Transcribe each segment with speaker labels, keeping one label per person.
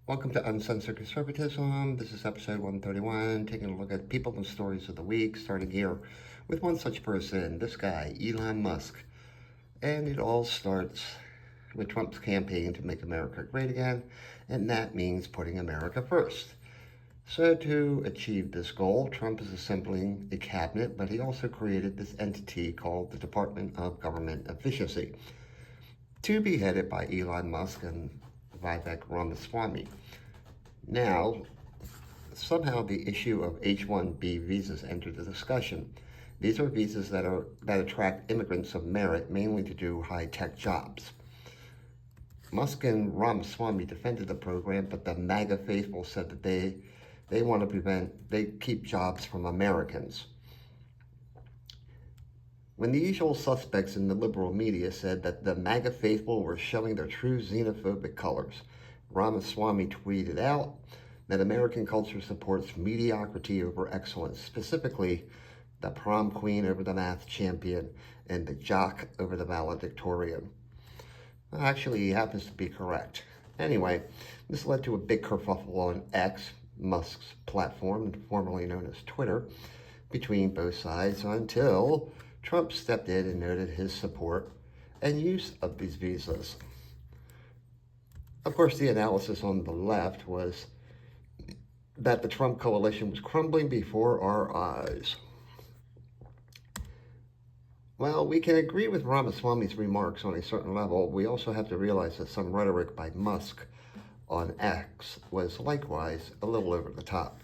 Speaker 1: Welcome to Uncensored Conservatism. This is episode 131, taking a look at people and stories of the week, starting here with one such person, this guy, Elon Musk. And it all starts with Trump's campaign to make America great again, and that means putting America first. So to achieve this goal, Trump is assembling a cabinet, but he also created this entity called the Department of Government Efficiency, to be headed by Elon Musk and Vivek Ramaswamy. Now, somehow the issue of H-1B visas entered the discussion. These are visas that attract immigrants of merit, mainly to do high-tech jobs. Musk and Ramaswamy defended the program, but the MAGA faithful said that they want to keep jobs from Americans. When the usual suspects in the liberal media said that the MAGA faithful were showing their true xenophobic colors, Ramaswamy tweeted out that American culture supports mediocrity over excellence, specifically the prom queen over the math champion and the jock over the valedictorian. Actually, he happens to be correct. Anyway, this led to a big kerfuffle on X, Musk's platform, formerly known as Twitter, between both sides until Trump stepped in and noted his support and use of these visas. Of course, the analysis on the left was that the Trump coalition was crumbling before our eyes. Well, we can agree with Ramaswamy's remarks on a certain level. We also have to realize that some rhetoric by Musk on X was likewise a little over the top.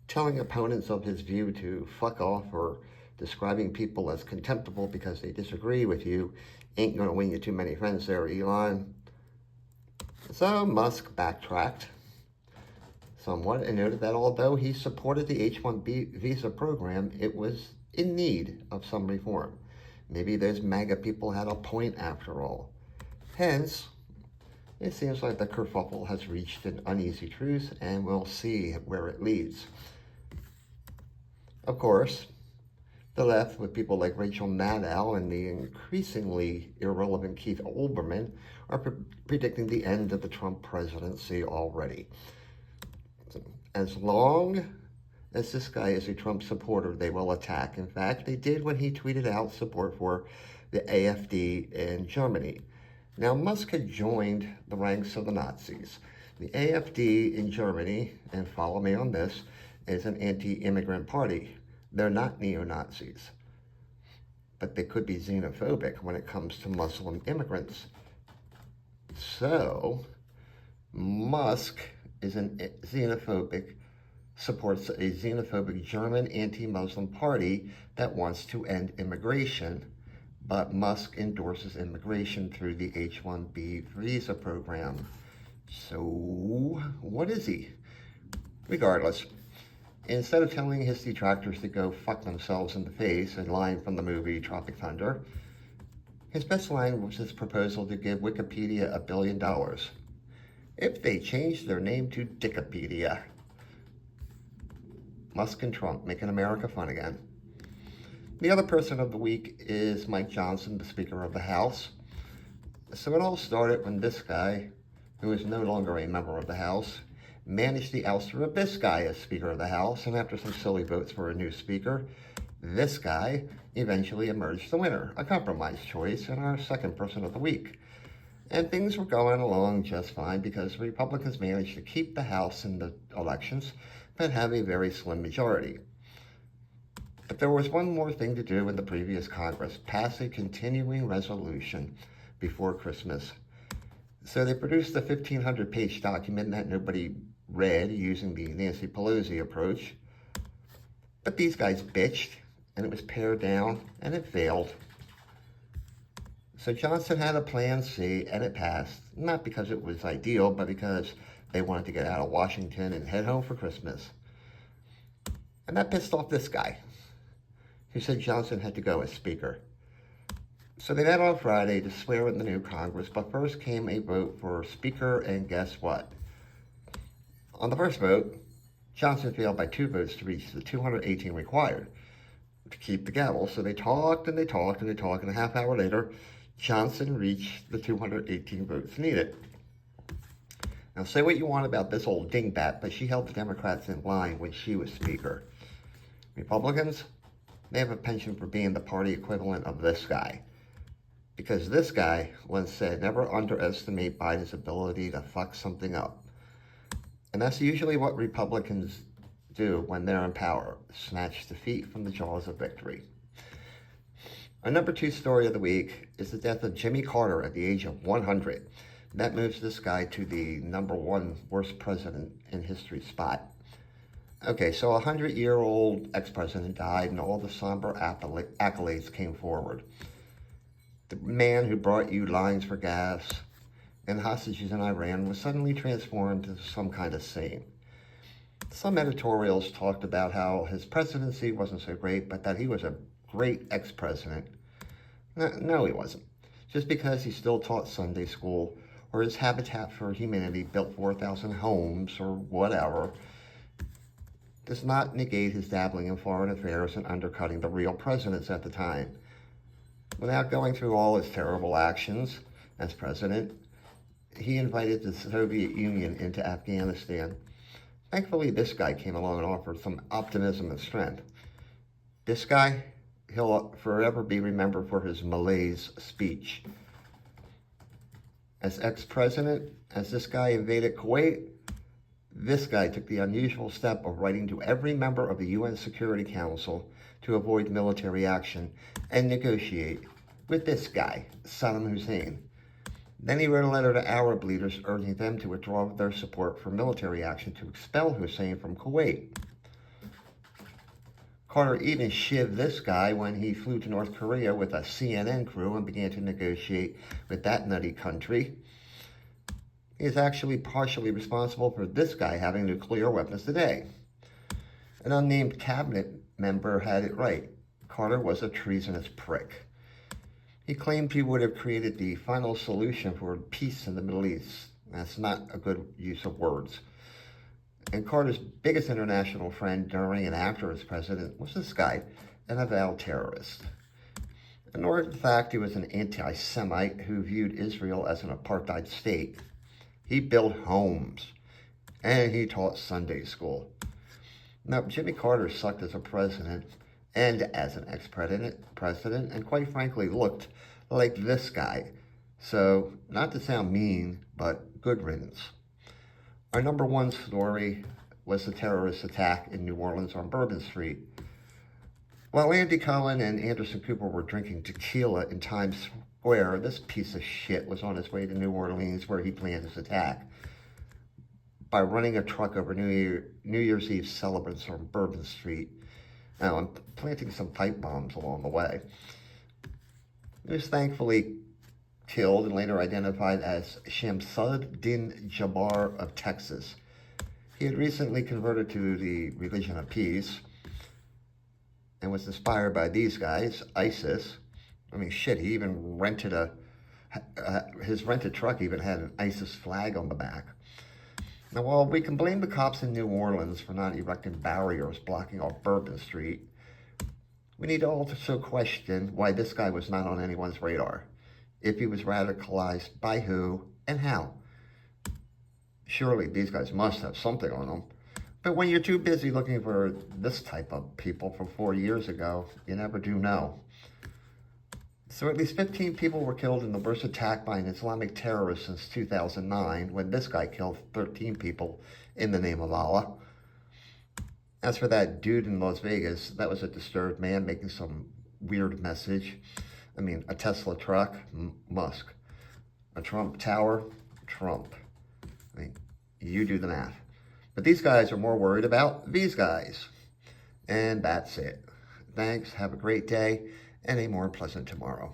Speaker 1: Telling opponents of his view to fuck off or describing people as contemptible because they disagree with you ain't going to win you too many friends there, Elon. So Musk backtracked somewhat and noted that although he supported the H-1B visa program, it was in need of some reform. Maybe those MAGA people had a point after all. Hence, it seems like the kerfuffle has reached an uneasy truce, and we'll see where it leads. Of course, the left, with people like Rachel Maddow and the increasingly irrelevant Keith Olbermann, are predicting the end of the Trump presidency already. As long as this guy is a Trump supporter, they will attack. In fact, they did when he tweeted out support for the AfD in Germany. Now, Musk had joined the ranks of the Nazis. The AfD in Germany, and follow me on this, is an anti-immigrant party. They're not neo-Nazis, but they could be xenophobic when it comes to Muslim immigrants. So, Musk is supports a xenophobic German anti-Muslim party that wants to end immigration, but Musk endorses immigration through the H-1B visa program. So, what is he? Regardless, instead of telling his detractors to go fuck themselves in the face, a line from the movie Tropic Thunder, his best line was his proposal to give Wikipedia $1 billion if they changed their name to Dickopedia. Musk and Trump making America fun again. The other person of the week is Mike Johnson, the Speaker of the House. So it all started when this guy, who is no longer a member of the House, managed the ouster of this guy as Speaker of the House, and after some silly votes for a new Speaker, this guy eventually emerged the winner, a compromise choice, and our second person of the week. And things were going along just fine because Republicans managed to keep the House in the elections, but have a very slim majority. But there was one more thing to do in the previous Congress, pass a continuing resolution before Christmas. So they produced a 1,500-page document that nobody read using the Nancy Pelosi approach. But these guys bitched, and it was pared down, and it failed. So Johnson had a plan C, and it passed, not because it was ideal, but because they wanted to get out of Washington and head home for Christmas. And that pissed off this guy, who said Johnson had to go as Speaker. So they met on Friday to swear in the new Congress, but first came a vote for Speaker, and guess what? On the first vote, Johnson failed by 2 votes to reach the 218 required to keep the gavel. So they talked and they talked and they talked, and a half hour later, Johnson reached the 218 votes needed. Now, say what you want about this old dingbat, but she held the Democrats in line when she was Speaker. Republicans, they have a penchant for being the party equivalent of this guy. Because this guy once said, never underestimate Biden's ability to fuck something up. And that's usually what Republicans do when they're in power, snatch defeat from the jaws of victory. Our number 2 story of the week is the death of Jimmy Carter at the age of 100. That moves this guy to the number 1 worst president in history spot. Okay, so a 100-year-old ex-president died and all the somber accolades came forward. The man who brought you lines for gas and hostages in Iran was suddenly transformed into some kind of saint. Some editorials talked about how his presidency wasn't so great, but that he was a great ex-president. No, he wasn't. Just because he still taught Sunday school, or his Habitat for Humanity built 4,000 homes, or whatever, does not negate his dabbling in foreign affairs and undercutting the real presidents at the time. Without going through all his terrible actions as president, he invited the Soviet Union into Afghanistan. Thankfully, this guy came along and offered some optimism and strength. This guy, he'll forever be remembered for his malaise speech. As ex-president, as this guy invaded Kuwait, this guy took the unusual step of writing to every member of the UN Security Council to avoid military action and negotiate with this guy, Saddam Hussein. Then he wrote a letter to Arab leaders urging them to withdraw their support for military action to expel Hussein from Kuwait. Carter even shivved this guy when he flew to North Korea with a CNN crew and began to negotiate with that nutty country. He is actually partially responsible for this guy having nuclear weapons today. An unnamed cabinet member had it right. Carter was a treasonous prick. He claimed he would have created the final solution for peace in the Middle East. That's not a good use of words. And Carter's biggest international friend during and after his president was this guy, an avowed terrorist. Nor in fact he was an anti-Semite who viewed Israel as an apartheid state. He built homes, and he taught Sunday school. Now, Jimmy Carter sucked as a president and as an ex-president, and quite frankly looked like this guy. So, not to sound mean, but good riddance. Our number 1 story was the terrorist attack in New Orleans on Bourbon Street. While Andy Cohen and Anderson Cooper were drinking tequila in Times Square, this piece of shit was on his way to New Orleans where he planned his attack by running a truck over New Year's Eve celebrants on Bourbon Street. Now, and planting some pipe bombs along the way. He was thankfully killed and later identified as Shamsuddin Jabbar of Texas. He had recently converted to the religion of peace and was inspired by these guys, ISIS. I mean, shit, he even rented his rented truck even had an ISIS flag on the back. Now, while we can blame the cops in New Orleans for not erecting barriers blocking off Bourbon Street, we need to also question why this guy was not on anyone's radar. If he was radicalized by who and how. Surely these guys must have something on them. But when you're too busy looking for this type of people from 4 years ago, you never do know. So at least 15 people were killed in the worst attack by an Islamic terrorist since 2009, when this guy killed 13 people in the name of Allah. As for that dude in Las Vegas, that was a disturbed man making some weird message. I mean, a Tesla truck, Musk. A Trump tower, Trump. I mean, you do the math. But these guys are more worried about these guys. And that's it. Thanks, have a great day, and a more pleasant tomorrow.